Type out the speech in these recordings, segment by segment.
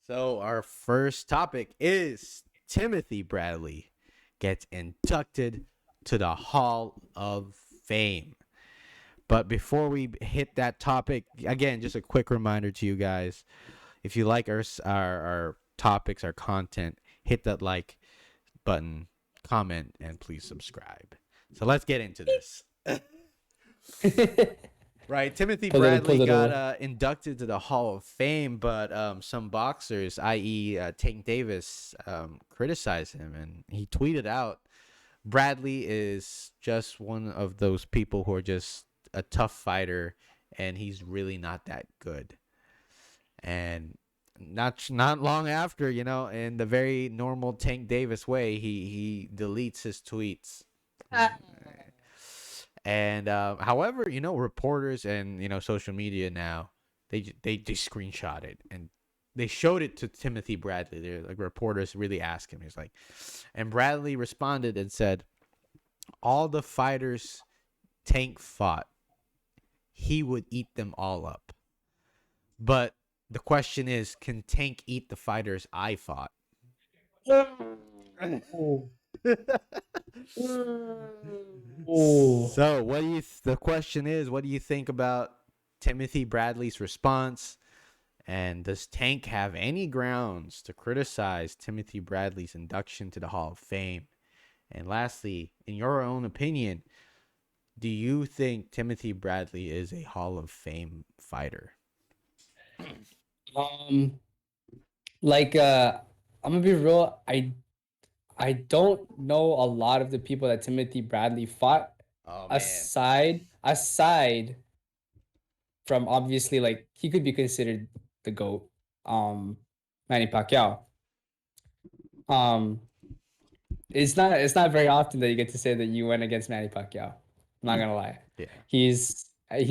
So our first topic is Timothy Bradley gets inducted to the Hall of Fame. But before we hit that topic, again, just a quick reminder to you guys: if you like our topics, our content, hit that like button, comment, and please subscribe. So let's get into this. Right, Timothy Bradley got Little. inducted to the Hall of Fame, but some boxers, i.e., Tank Davis, criticized him, and he tweeted out, "Bradley is just one of those people who are just a tough fighter, and he's really not that good." And not long after, in the very normal Tank Davis way, he deletes his tweets. And however, reporters and social media now, they screenshot it and they showed it to Timothy Bradley. They're like, reporters really asked him. He's like, and Bradley responded and said, "All the fighters Tank fought, he would eat them all up. But the question is, can Tank eat the fighters I fought?" Oh. Oh. So, the question is, what do you think about Timothy Bradley's response? And does Tank have any grounds to criticize Timothy Bradley's induction to the Hall of Fame? And lastly, in your own opinion, do you think Timothy Bradley is a Hall of Fame fighter? Um, I'm gonna be real. I don't know a lot of the people that Timothy Bradley fought, Oh man. aside from obviously like he could be considered the GOAT, um, Manny Pacquiao. Um, it's not very often that you get to say that you went against Manny Pacquiao. I'm not gonna lie. Yeah. He's if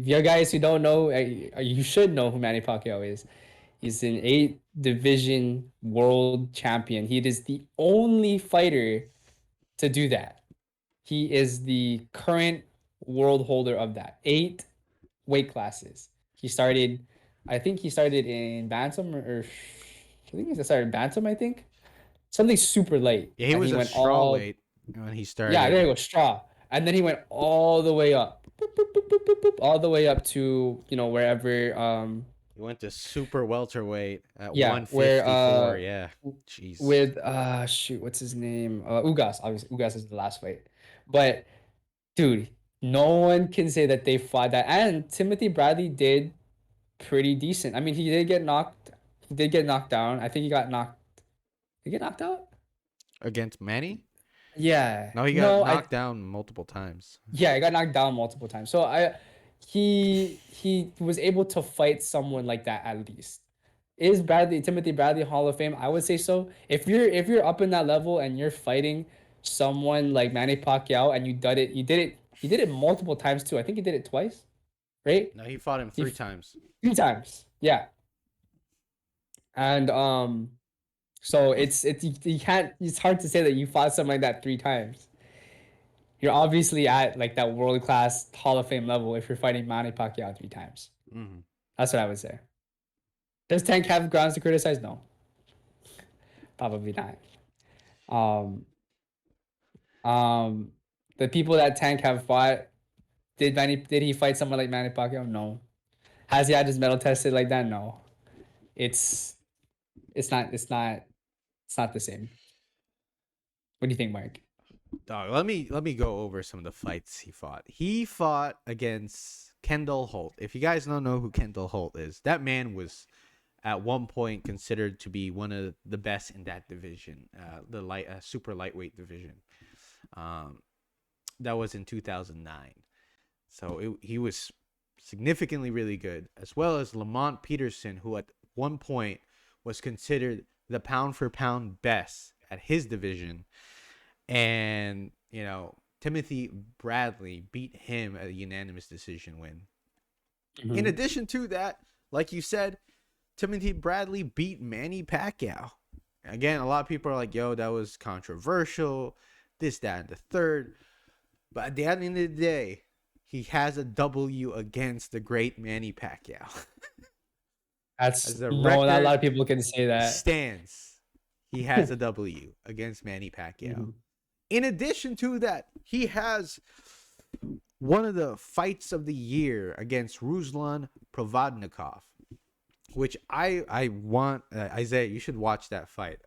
you guys who don't know, you should know who Manny Pacquiao is. He's an 8 division world champion. He is the only fighter to do that. He is the current world holder of that. 8 weight classes. He started, I think he started in Bantam or I think he started Bantam, I think. Something super light. Yeah, he And was he a went all, strawweight when he yeah, there started. you go, straw. And then he went all the way up. Boop, boop, boop, boop, boop, boop, all the way up to, wherever He went to super welterweight at yeah, where 154. Yeah. Jeez. with shoot, what's his name? Ugas, obviously. Ugas is the last fight. But dude, no one can say that they fought that. And Timothy Bradley did pretty decent. I mean, he did get knocked down. I think he got knocked did he get knocked out? Against Manny? Yeah. No, he got No, I knocked down multiple times. yeah, he got knocked down multiple times. So he was able to fight someone like that at least. Is Timothy Bradley Hall of Fame? I would say so. If you're up in that level and you're fighting someone like Manny Pacquiao and you did it multiple times too. I think he did it twice, right? No, he fought him He 3 times. 3 times. Yeah. And so you can't it's hard to say that you fought someone like that 3 times. You're obviously at like that world class Hall of Fame level if you're fighting Manny Pacquiao 3 times. Mm-hmm. That's what I would say. Does Tank have grounds to criticize? No, probably not. Um, um, the people that Tank have fought, did he fight someone like Manny Pacquiao? No. Has he had his metal tested like that? No. It's it's not the same. What do you think, Mark? Dog, let me go over some of the fights he fought. He fought against Kendall Holt. If you guys don't know who Kendall Holt is, that man was at one point considered to be one of the best in that division, the super lightweight division. Um, that was in 2009. So he was significantly really good, as well as Lamont Peterson, who at one point was considered the pound for pound best at his division. And, Timothy Bradley beat him at a unanimous decision win. In Mm-hmm. addition to that, like you said, Timothy Bradley beat Manny Pacquiao. Again, a lot of people are like, yo, that was controversial, this, that, and the third. But at the end of the day, he has a W against the great Manny Pacquiao. That's As the no, not a lot record of people can say that. stands, he has a W against Manny Pacquiao. Mhm. In addition to that, he has one of the fights of the year against Ruslan Provodnikov, which I want Isaiah. You should watch that fight.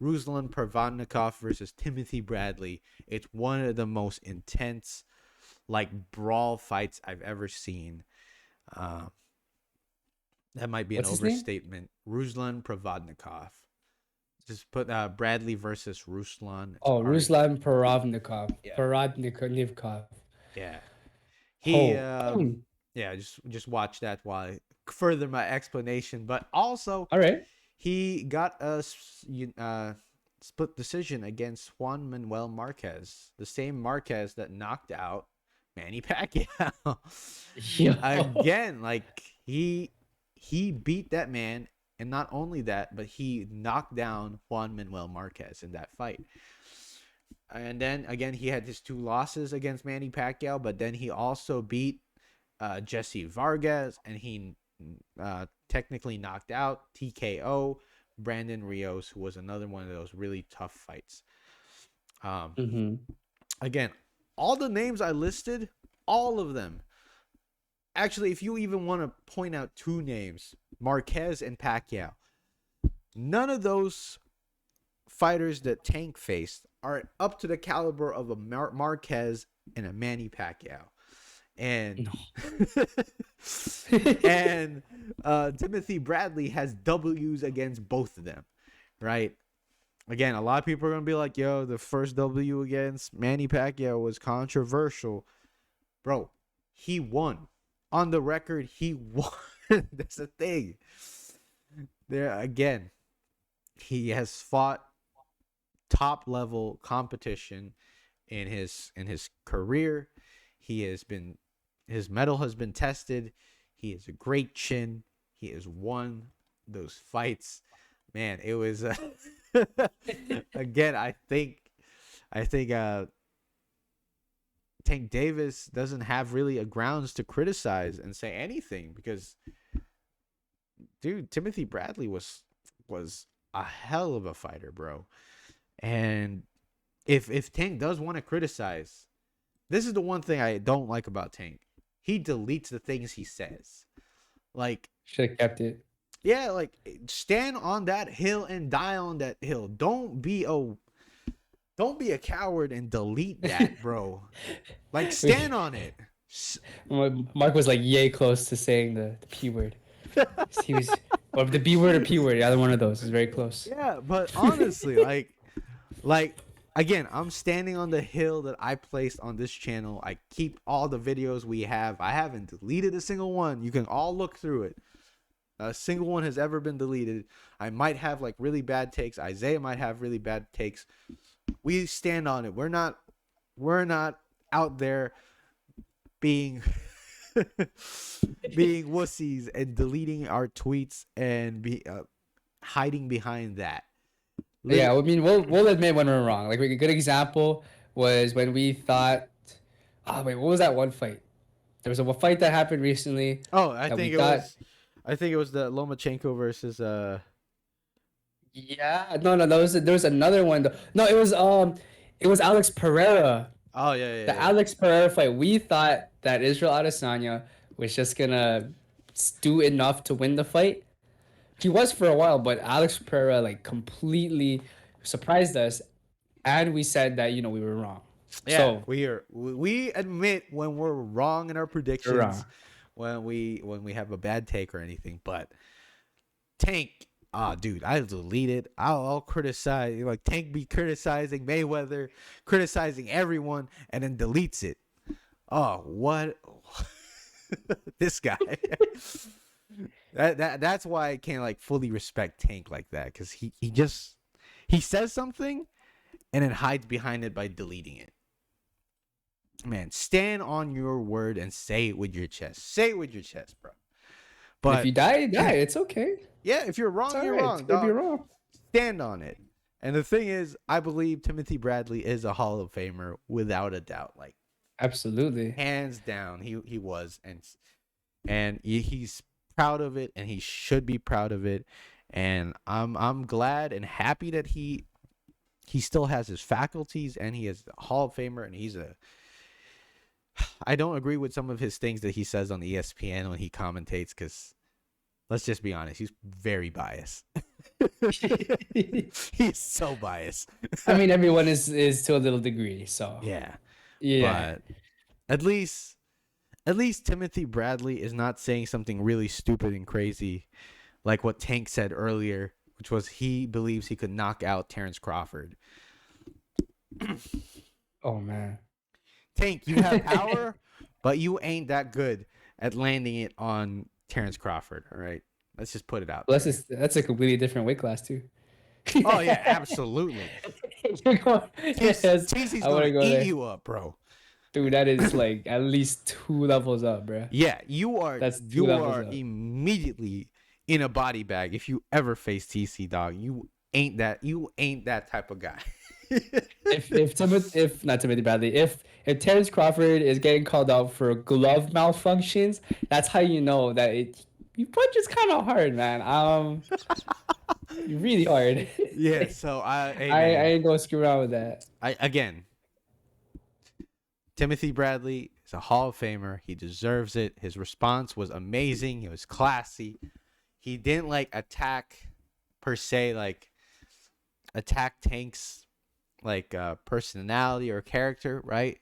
Ruslan Provodnikov versus Timothy Bradley. It's one of the most intense, like, brawl fights I've ever seen. Uh, that might be an What's his name? overstatement. Ruslan Provodnikov. Just put Bradley versus Ruslan. It's Oh, R. Ruslan Paravnikov. Yeah, Paradnikov. yeah. He Oh, yeah, just watch that while I further my explanation. But also, all right. he got a split decision against Juan Manuel Marquez, the same Marquez that knocked out Manny Pacquiao. Yo. Again, like he beat that man, and not only that, but he knocked down Juan Manuel Marquez in that fight. And then again, he had his 2 losses against Manny Pacquiao, but then he also beat Jesse Vargas, and he technically knocked out TKO Brandon Rios, who was another one of those really tough fights. Mm-hmm. Again, all the names I listed, all of them. Actually, if you even want to point out 2 names, Marquez and Pacquiao, none of those fighters that Tank faced are up to the caliber of a Marquez and a Manny Pacquiao. And No. and Timothy Bradley has W's against both of them, right? Again, a lot of people are gonna be like, "Yo, the first W against Manny Pacquiao was controversial." Bro, he won. On the record, he won. That's the thing. There again, he has fought top level competition in his career. He has been his mettle has been tested. He has a great chin. He has won those fights. Man, it was again. I think Tank Davis doesn't have really a grounds to criticize and say anything because, dude, Timothy Bradley was a hell of a fighter, bro. And if Tank does want to criticize, this is the one thing I don't like about Tank. He deletes the things he says. Like, Should have kept it. yeah, like stand on that hill and die on that hill. Don't be a coward and delete that, bro. Like stand on it. Mark was like yay close to saying the P word. He was, or the B word or P word. Either one of those is very close. Yeah, but honestly, like again, I'm standing on the hill that I placed on this channel. I keep all the videos we have. I haven't deleted a single one. You can all look through it. A single one has ever been deleted. I might have like really bad takes. Isaiah might have really bad takes. We stand on it. We're not out there being being wussies and deleting our tweets and hiding behind that. Yeah, I mean, we'll admit when we're wrong. Like a good example was when we thought, oh wait, what was that one fight? There was a fight that happened recently Oh, that we thought. I think it was the Lomachenko versus Yeah, no, there was another one though. No, it was Alex Pereira. Oh yeah, yeah, The yeah. Alex Pereira fight. We thought that Israel Adesanya was just gonna do enough to win the fight. He was for a while, but Alex Pereira like completely surprised us, and we said that we were wrong. Yeah, So we admit when we're wrong in our we're predictions, wrong. when we have a bad take or anything. But Tank, dude, I delete it. I'll criticize, like Tank be criticizing Mayweather, criticizing everyone, and then deletes it. Oh, what? This guy. That's why I can't like fully respect Tank like that, because he says something and then hides behind it by deleting it. Man, stand on your word and say it with your chest. Say it with your chest, bro. And if But you die, you die. It's okay. yeah, if you're It's wrong, all you're right. wrong, It's gonna be dog. wrong. Stand on it. And the thing is, I believe Timothy Bradley is a Hall of Famer without a doubt. Like Absolutely. hands down, he was, and he's proud of it, and he should be proud of it. And I'm glad and happy that he still has his faculties, and he is a Hall of Famer, and he's a. I don't agree with some of his things that he says on ESPN when he commentates, because let's just be honest, he's very biased. He's so biased. I mean, everyone is to a little degree. So Yeah, yeah. but at least Timothy Bradley is not saying something really stupid and crazy like what Tank said earlier, which was he believes he could knock out Terrence Crawford. Oh man. Tank, you have power, but you ain't that good at landing it on Terrence Crawford. All right, let's just put it out Well, there. that's a completely different weight class too. Oh yeah, absolutely. You're going, yes, TC's I want gonna to go eat there, you up, bro. dude. That is like at least 2 levels up, bro. Yeah, That's two you levels are up. immediately in a body bag if you ever face TC, dog. You ain't that type of guy. If not Timothy Bradley, if Terrence Crawford is getting called out for glove malfunctions, that's how you know that you punch is kind of hard, man. Really hard. Yeah, so hey I man, ain't gonna screw around with that. I again, Timothy Bradley is a Hall of Famer. He deserves it. His response was amazing. It was classy. He didn't like attack per se, like attack Tank's like personality or character, right?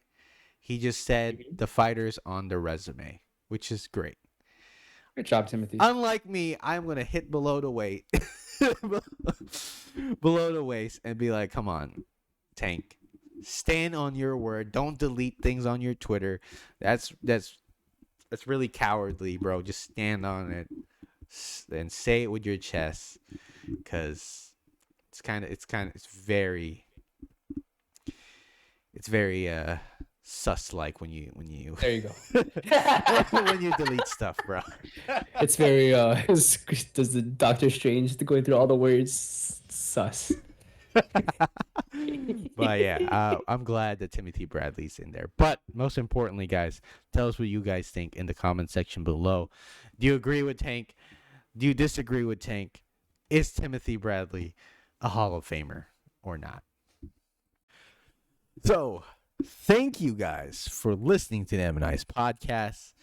He just said Mhm. the fighters on the resume, which is great. Good job, Timothy. Unlike me, I'm gonna hit below the weight, below the waist, and be like, "Come on, Tank, stand on your word. Don't delete things on your Twitter. That's really cowardly, bro. Just stand on it and say it with your chest, because it's very sus like when you There you go. when you delete stuff, bro. It's very does the Doctor Strange going through all the words sus. But yeah, I'm glad that Timothy Bradley's in there. But most importantly, guys, tell us what you guys think in the comment section below. Do you agree with Tank? Do you disagree with Tank? Is Timothy Bradley a Hall of Famer or not? So, thank you guys for listening to the M&I's podcast.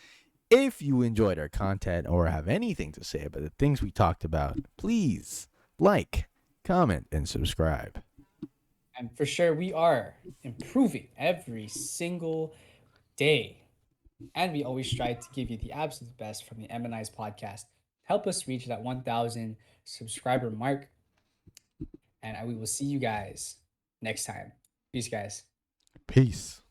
If you enjoyed our content or have anything to say about the things we talked about, please like, comment, and subscribe. And for sure, we are improving every single day. And we always try to give you the absolute best from the M&I's podcast. Help us reach that 1,000 subscriber mark. And we will see you guys next time. Peace, guys. Peace.